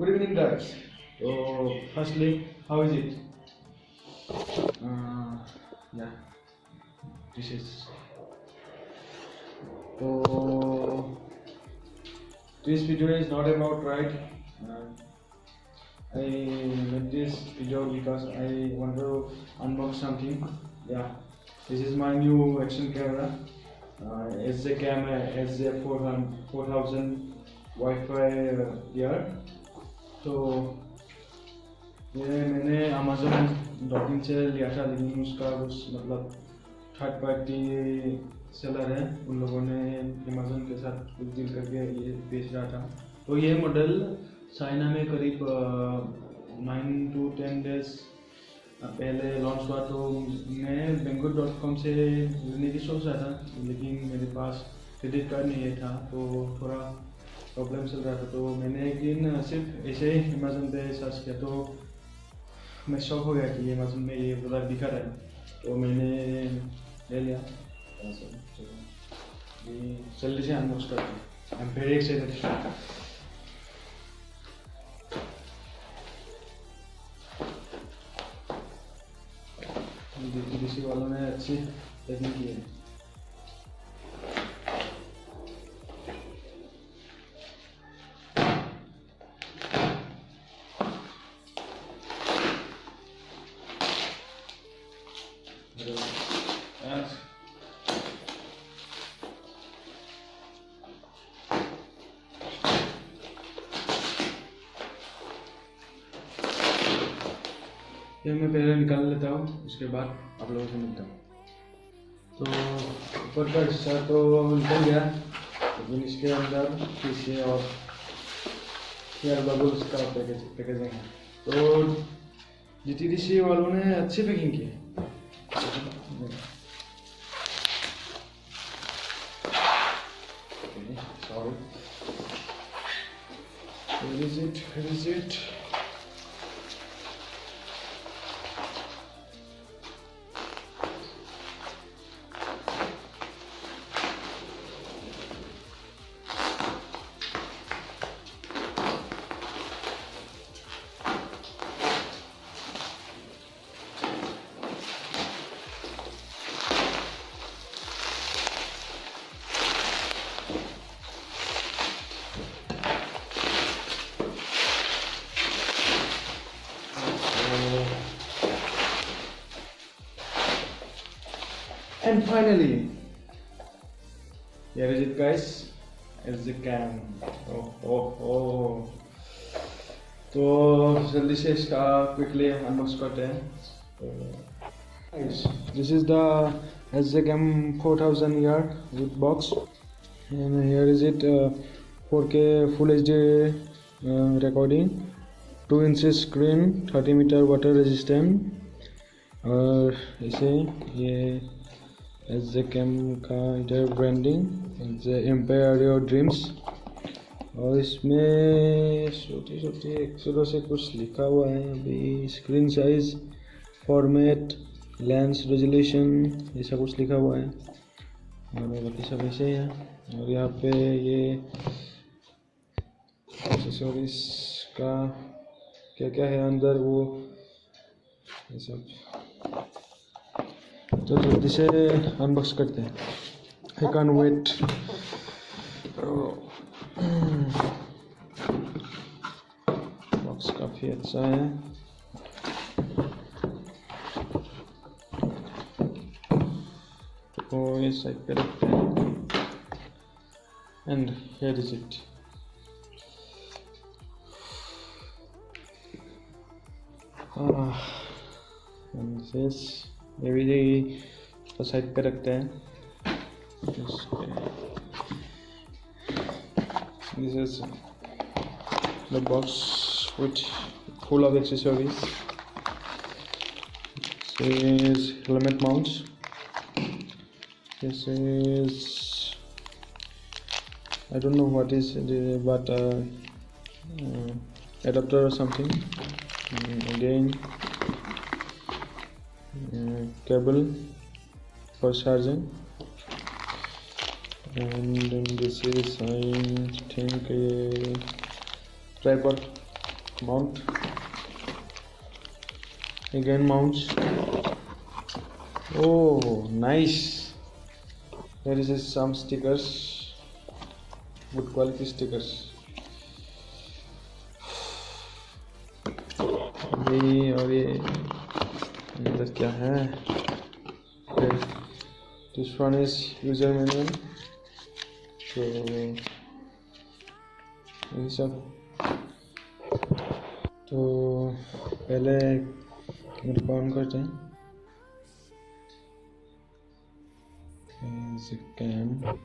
Good evening, guys. So, firstly, how is it? Yeah, this is. So, this video is not about ride. I made this video because I want to unbox something. Yeah, this is my new action camera. SJCAM SJ4000 Wi-Fi ear. तो ये मैंने Amazon docking से लिया था, लेकिन उसका कुछ मतलब थर्ड पार्टी सेलर है, उन लोगों ने अमेज़न के साथ कुछ डील करके ये बेच रहा था। तो ये मॉडल चाइना में करीब 9 to 10 डेज पहले लॉन्च हुआ। तो मैं banggood.com से लेने की सोच रहा था, लेकिन मेरे पास क्रेडिट कार्ड नहीं था, तो थोड़ा प्रॉब्लम चल रहा था। तो मैंने एक दिन सिर्फ ऐसे ही अमेज़न पे सर्च किया, तो मैं शॉक हो गया कि ये अमेज़न में ये प्रोडक्ट दिखा रहा है, तो मैंने ले लिया। जल्दी से अनबॉक्स करते हैं। I am very excited. DC वालों ने अच्छी पैकिंग की है। ये मैं पहले निकाल लेता हूँ, उसके बाद आप लोगों से मिलता हूँ। तो ऊपर का हिस्सा तो निकल गया, लेकिन इसके अंदर शीशे और एयर बबल्स का पैकेजिंग है। तो जीटीडीसी वालों ने अच्छी पैकिंग की है। Sorry. Where is it? Where is it? And finally, here is it, guys. SJCAM. Oh. तो जल्दी से इसका क्विकली अनबॉक्स करते हैं। Guys, this is the SJCAM 4000 ear with box, and here is it 4K Full HD recording, 2 inches screen, 30 meter water resistant, और इसे ये SJCAM का इधर ब्रांडिंग एम्पायर योर ड्रीम्स, और इसमें छोटे छोटे अक्षरों से कुछ लिखा हुआ है। अभी screen size, format, lens resolution, ऐसा कुछ लिखा हुआ है, और बाकी सब ऐसे ही है। और यहाँ पे ये एक्सेसरीज का क्या क्या है अंदर, वो ये सब। तो जल्दी से अनबॉक्स करते हैं। I can wait. बॉक्स काफ़ी अच्छा है। तो ये साइड पे रखते हैं। And here is it. ये भी तो साइड पे रखते हैं। This is the box with full of accessories. This is helmet mounts. This is, I don't know what is it, but adapter or something. Again, cable for charging, and then this is, I think, a tripod mount, again mounts. Oh, nice. Here is some stickers, good quality stickers. ये और ये अंदर क्या है? This one is user manual. तो यही सब. तो पहले कैमरा को ऑन करते हैं. SJCAM.